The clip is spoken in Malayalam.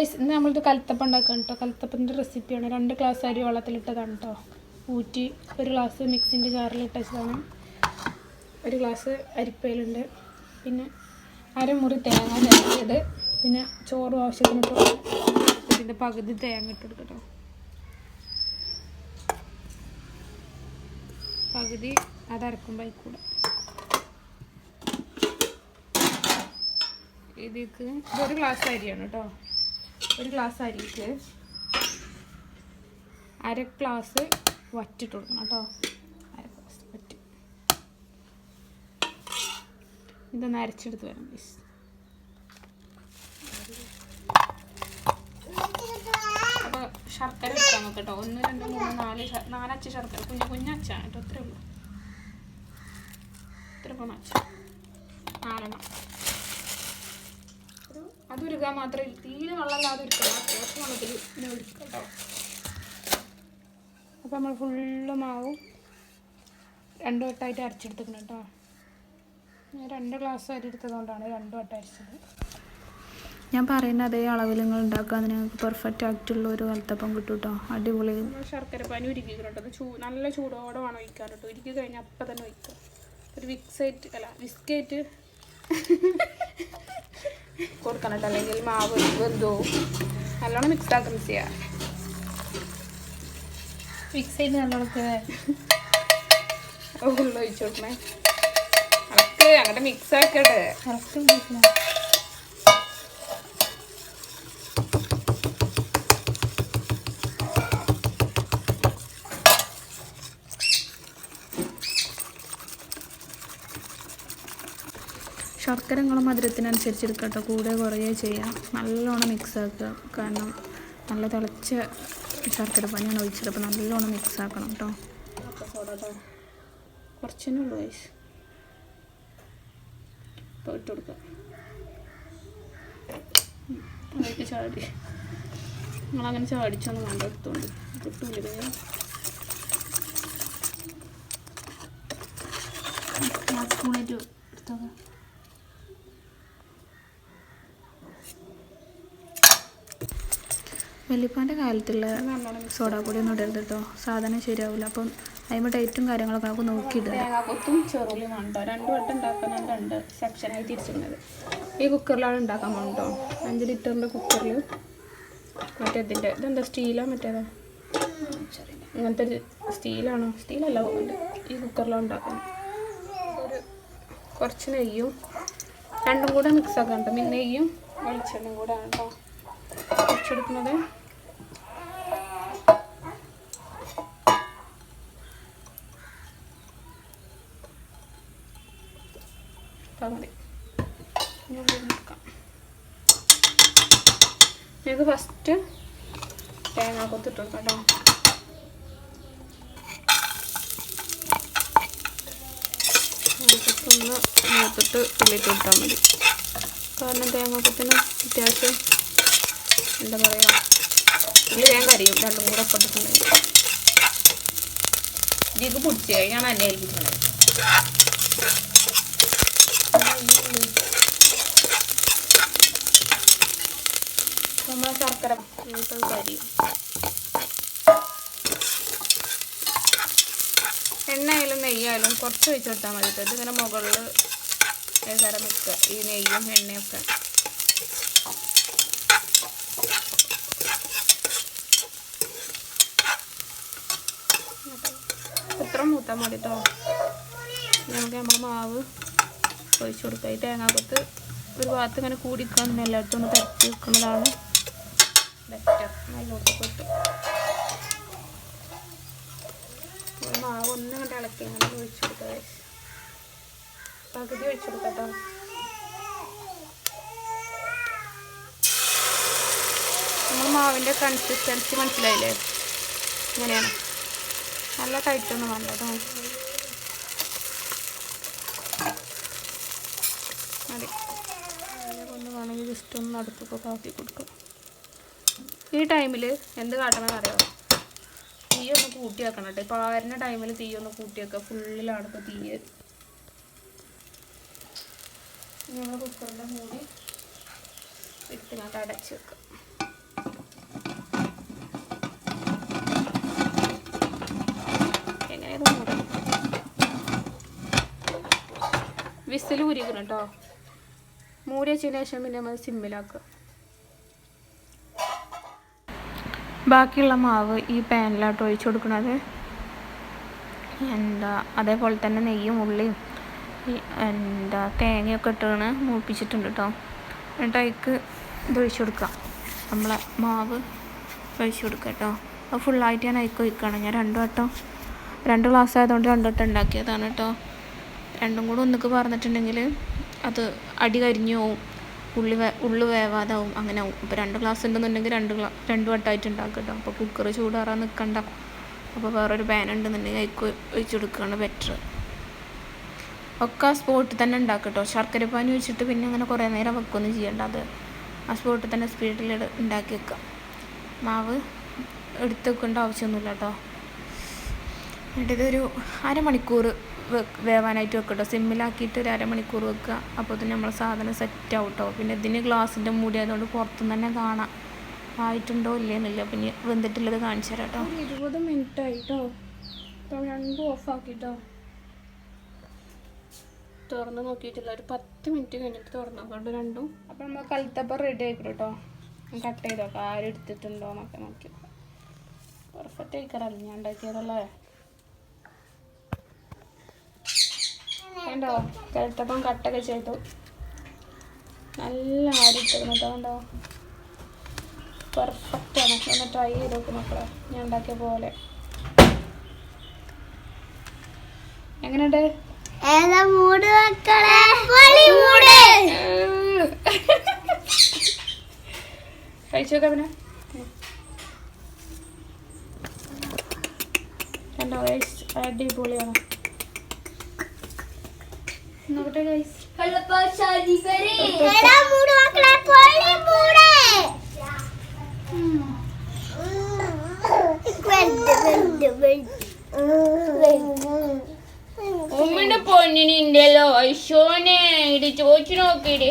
ഇന്ന് നമ്മളിത് കലത്തപ്പം ഉണ്ടാക്കാം കേട്ടോ. കലത്തപ്പത്തിൻ്റെ റെസിപ്പിയാണ്. 2 ഗ്ലാസ് അരി വെള്ളത്തിലിട്ടതാണ് കേട്ടോ. ഊറ്റി 1 ഗ്ലാസ് മിക്സിൻ്റെ ജാറിലിട്ടതാണ്. 1 ഗ്ലാസ് അരിപ്പയിലുണ്ട്. പിന്നെ അരമുറി തേങ്ങ ചിരകിയത്. പിന്നെ ചോറ് ആവശ്യത്തിന് ഇതിൻ്റെ പകുതി തേങ്ങ ഇട്ടെടുക്കട്ടോ. പകുതി അതരക്കുമ്പോൾ കൂടെ ഇതിക്ക് 1 ഗ്ലാസ് അരിയാണ് കേട്ടോ. 1 ഗ്ലാസ് അരിക്ക് 1/2 ഗ്ലാസ് വറ്റിട്ട് കൊടുക്കണം കേട്ടോ. 1/2 ഗ്ലാസ് വറ്റി. ഇതൊന്ന് അരച്ചെടുത്ത് വരാം പ്ലീസ്. അപ്പോൾ ശർക്കര എടുക്കാൻ നോക്കട്ടോ. 1 2 3 4 അച്ച ശർക്കര. കുഞ്ഞച്ചാണ് കേട്ടോ. ഇത്രയേ ഉള്ളൂ. ഇത്ര പോണ അച്ച 4 അത് ഉരുക്കാൻ മാത്രമേ തീരെ വെള്ളമില്ലാതെ ഉരുക്കണം. അത്യാവശ്യം വെള്ളത്തിൽ പിന്നെ ഉരുക്കാം കേട്ടോ. അപ്പോൾ നമ്മൾ ഫുള്ള് മാവും 2 വട്ടമായിട്ട് അരച്ചെടുത്തിക്കണം കേട്ടോ. ഞാൻ 2 ഗ്ലാസ് അരി എടുത്തതുകൊണ്ടാണ് 2 വട്ടം അരച്ചത്. ഞാൻ പറയുന്ന അതേ അളവിൽ നിങ്ങൾ ഉണ്ടാക്കുക. നിങ്ങൾക്ക് പെർഫെക്റ്റ് ആയിട്ടുള്ള ഒരു കലത്തപ്പം കിട്ടും കേട്ടോ. അടിപൊളി. ശർക്കര പാനി ഉരുക്കിക്കണം കേട്ടോ. നല്ല ചൂടോടെ വേണം ഒഴിക്കാൻ കേട്ടോ. ഉരുക്കി കഴിഞ്ഞാൽ അപ്പം തന്നെ ഒഴിക്കുക. ഒരു വിസ്കേറ്റ് കൊടുക്കണം കേട്ടോ. അല്ലെങ്കിൽ മാവ് വെന്തോ. നല്ലോണം മിക്സ് ആക്കാൻ ചെയ്യാം. മിക്സ് ചെയ്ത് നല്ലോണം ഉള്ള ഒഴിച്ചു കൊടുക്കണേ. അങ്ങോട്ട് മിക്സ് ആക്കട്ടെ. ശർക്കര നിങ്ങളെ മധുരത്തിനനുസരിച്ച് എടുക്കട്ടോ. കൂടെ കുറയുകയോ ചെയ്യാം. നല്ലോണം മിക്സ് ആക്കുക. കാരണം നല്ല തിളച്ച ശർക്കര പാനിയാണ് ഒഴിച്ചത്. അപ്പോൾ നല്ലോണം മിക്സ് ആക്കണം കേട്ടോ. കുറച്ചേ ഉള്ളൂ വയസ്സ്. ഇപ്പോൾ ഇട്ട് കൊടുക്കുക. അതിലേക്ക് ചാടി നിങ്ങളങ്ങനെ ചാടിച്ചൊന്നും വേണ്ട. എടുത്തോണ്ട് കിട്ടൂല. സ്പൂണായിട്ട് എടുത്തോ. വലിയപ്പാൻ്റെ കാലത്തുള്ള സോഡാപ്പൊടി ഒന്നും ഇടരുത് കേട്ടോ. സാധനം ശരിയാവില്ല. അപ്പം അതിൻ്റെ ഡേറ്റും കാര്യങ്ങളൊക്കെ നമുക്ക് നോക്കിയിടുക. തേങ്ങാക്കൊത്തും ചെറുള്ളിയും വേണം കേട്ടോ. 2 വട്ടം ഉണ്ടാക്കാൻ ഞാൻ 2 സെക്ഷനായി തിരിച്ചിരുന്നത്. ഈ കുക്കറിലാണ് ഉണ്ടാക്കാൻ പോകുന്നത് കേട്ടോ. 5 ലിറ്ററിൻ്റെ കുക്കറിൽ. മറ്റേതിൻ്റെ ഇതെന്താ സ്റ്റീലാ മറ്റേതാ? ഇങ്ങനത്തെ ഒരു സ്റ്റീലാണോ? സ്റ്റീലല്ല പോകുന്നുണ്ട്. ഈ കുക്കറിലാണ് ഉണ്ടാക്കുന്നത്. കുറച്ച് നെയ്യും 2ഉം കൂടെ മിക്സ് ആക്കാൻ കേട്ടോ. നെയ്യും വെളിച്ചെണ്ണയും കൂടെ ആണ് കേട്ടോ ഒഴിച്ചെടുക്കുന്നത്. മതി. ഇത് ഫസ്റ്റ് തേങ്ങാക്കൊത്തിട്ട് കൊടുക്കാം കേട്ടോ. ഒന്ന് മൂത്തിട്ട് ഉള്ളിട്ട് കൊടുത്താൽ മതി. കാരണം തേങ്ങാക്കൊത്തിന് അത്യാവശ്യം എന്താ പറയുക, ഉള്ളി വേഗം കരിയും. 2ഉം കൂടെ പൊട്ടിട്ടുണ്ടെങ്കിൽ ഇതിക്ക് പിടിച്ച് കഴിഞ്ഞാൽ എന്നെ ഏൽപ്പിക്കുന്നത്. നമ്മൾ ശർക്കര കരിയും. എണ്ണയായാലും നെയ്യായാലും കുറച്ച് ഒഴിച്ച് കൊടുത്താൽ മതി. ഇതിങ്ങനെ മുകളിൽ ഏതാരം വെക്കുക. ഈ നെയ്യും എണ്ണയൊക്കെ ഇത്ര മൂത്താൽ മതി കേട്ടോ. നമുക്ക് നമ്മൾ മാവ് ഒഴിച്ച് കൊടുക്കുക. ഈ തേങ്ങാക്കൊത്ത് ഒരു ഭാഗത്ത് ഇങ്ങനെ കൂടിക്കണം. എല്ലായിടത്തും ഒന്ന് പരത്തി വെക്കുന്നതാണ് ബെറ്റർ. നല്ലോട്ട് കിട്ടും. മാവ് ഒന്നും ഇങ്ങോട്ട് ഇളക്കി അങ്ങനെ ഒഴിച്ചു കൊടുക്കുക. പകുതി ഒഴിച്ചു കൊടുക്കാം കേട്ടോ. നമ്മൾ മാവിൻ്റെ കൺസിസ്റ്റൻസി മനസ്സിലായില്ലേ? ഇങ്ങനെയാണ്. നല്ല ടൈറ്റൊന്നും വേണ്ട കേട്ടോ. മതി. ഒന്ന് വേണമെങ്കിൽ ജസ്റ്റ് ഒന്ന് അടുപ്പൊക്കെ ആക്കി കൊടുക്കും. ഈ ടൈമിൽ എന്ത് കാട്ടണമെന്ന് അറിയാമോ? തീയൊന്ന് കൂട്ടി വെക്കണം കേട്ടോ. ഇപ്പോൾ ആരുന്ന ടൈമിൽ തീയൊന്ന് കൂട്ടി വെക്കുക. ഫുള്ളിലാണ് ഇപ്പോൾ തീ. നമ്മൾ കുക്കറിൻ്റെ മൂടി ഇട്ട് അടച്ച് വെക്കുക. വിസിൽ ഊരിക്കണം കേട്ടോ. മൂടി വെച്ചതിന് ശേഷം പിന്നെ നമ്മൾ സിമ്മിലാക്കുക. ബാക്കിയുള്ള മാവ് ഈ പാനിലോട്ട് ഒഴിച്ചു കൊടുക്കുന്നത്. അതേപോലെ തന്നെ നെയ്യും ഉള്ളിയും തേങ്ങയൊക്കെ ഇട്ടാണ് മൂപ്പിച്ചിട്ടുണ്ട് കേട്ടോ. എന്നിട്ട് അതിക്ക് ഇത് ഒഴിച്ചു കൊടുക്കാം. നമ്മളെ മാവ് ഒഴിച്ചു കൊടുക്കുക കേട്ടോ. അത് ഫുള്ളായിട്ട് ഞാൻ അതിക്ക് ഒഴിക്കുകയാണ്. ഞാൻ 2 ഗ്ലാസ് ആയതുകൊണ്ട് 2 വട്ടം ഉണ്ടാക്കിയതാണ് കേട്ടോ. രണ്ടും കൂടെ ഒന്നിക്ക് പറഞ്ഞിട്ടുണ്ടെങ്കിൽ അത് അടി കരിഞ്ഞു പോവും, ഉള്ളു വേവാതാവും, അങ്ങനെ ആവും. അപ്പോൾ 2 ഗ്ലാസ് ഉണ്ടെന്നുണ്ടെങ്കിൽ 2 വട്ടമായിട്ട് ഉണ്ടാക്കുക കേട്ടോ. അപ്പോൾ കുക്കർ ചൂടാറാൻ നിൽക്കണ്ട. അപ്പോൾ വേറൊരു പാൻ ഉണ്ടെന്നുണ്ടെങ്കിൽ അതിക്ക് ഒഴിച്ചു കൊടുക്കുകയാണ് ബെറ്റർ. ഒക്കെ ആ സ്പോട്ടിൽ തന്നെ ഉണ്ടാക്കുക കേട്ടോ. ശർക്കര പാനി വെച്ചിട്ട് പിന്നെ അങ്ങനെ കുറേ നേരം വെക്കുകയൊന്നും ചെയ്യേണ്ട. അത് ആ സ്പോട്ടിൽ തന്നെ സ്പീഡിൽ ഉണ്ടാക്കി വെക്കുക. മാവ് എടുത്ത് വെക്കേണ്ട ആവശ്യമൊന്നുമില്ല കേട്ടോ. എന്നിട്ട് ഇതൊരു അരമണിക്കൂർ വേവാനായിട്ട് വെക്കുക കേട്ടോ. സിമ്മിലാക്കിയിട്ട് ഒരു അരമണിക്കൂർ വെക്കുക. അപ്പോൾ തന്നെ നമ്മളെ സാധനം സെറ്റ് ആവും കേട്ടോ. പിന്നെ ഇതിന് ഗ്ലാസിൻ്റെ മൂടി ആയതുകൊണ്ട് പുറത്തുനിന്ന് തന്നെ കാണാം ആയിട്ടുണ്ടോ ഇല്ലേന്നില്ല. പിന്നെ വെന്തിട്ടുള്ളത് കാണിച്ചു തരാം കേട്ടോ. 20 മിനിറ്റ് ആയിട്ടോ. അപ്പോൾ രണ്ടും ഓഫാക്കിട്ടോ. തുറന്ന് നോക്കിയിട്ടില്ല. ഒരു 10 മിനിറ്റ് കഴിഞ്ഞിട്ട് തുറന്നു നോക്കണ്ട് രണ്ടും. അപ്പോൾ നമ്മൾ കലത്തപ്പം റെഡി ആയിക്കോ കേട്ടോ. കട്ട് ചെയ്ത് നോക്കാം ആരും എടുത്തിട്ടുണ്ടോ എന്നൊക്കെ നോക്കി. പെർഫെക്റ്റ് ആയിക്കാറല്ല ഞാൻ ഉണ്ടാക്കിയതല്ലേ. കണ്ടോ കലത്തപ്പം കട്ടൊക്കെ ചെയ്തു. നല്ല ആരിട്ടിരുന്നു കേട്ടോ. കണ്ടോ പെർഫെക്റ്റാണ്. ഒന്ന് ട്രൈ ചെയ്ത് നോക്കും മക്കളെ, ഞാൻ ഉണ്ടാക്കിയ പോലെ. എങ്ങനെയുണ്ട്? കഴിച്ചു നോക്കാം. പിന്നെ കണ്ടോ ഗൈസ്, അടിപൊളിയാണ്. നോക്കട്ടെ ഗൈസ്. ഉമ്മയുടെ പൊന്നിനുണ്ടല്ലോ ഐശോനെ, ഇത് ചോദിച്ചു നോക്കിയിട്.